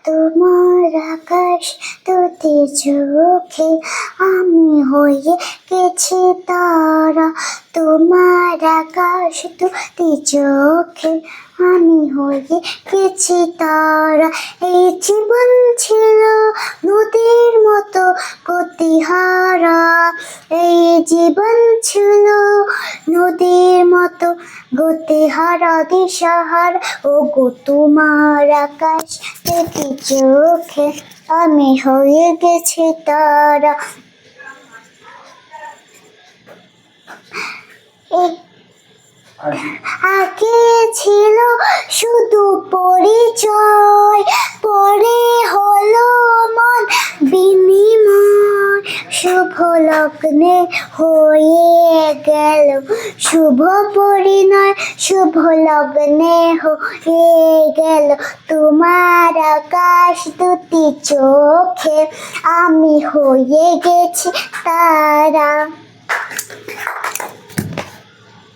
তোমার আকাশ দুটি চোখে আমি হয়ে গেছি তারা। তোমার আকাশ দুটি চোখে আমি হয়ে গেছি তারা। এই জীবন ছিল নদীর মতো গতিহারা, এই জীবন ছিল নদীর মতো গতিহারা দিশাহারা। ওগো তোমার আকাশ দুটি চোখে আমি হয়ে গেছি তারা। আগে ছিল শুধু পরিচয়, পরে হলো মন বিনিময়। শুভ লগ্নে হয়ে গেল শুভ পরিণয়, শুভ লগ্নে হয়ে গেল তোমার আকাশ দুটি চোখে আমি হয়ে গেছি তারা।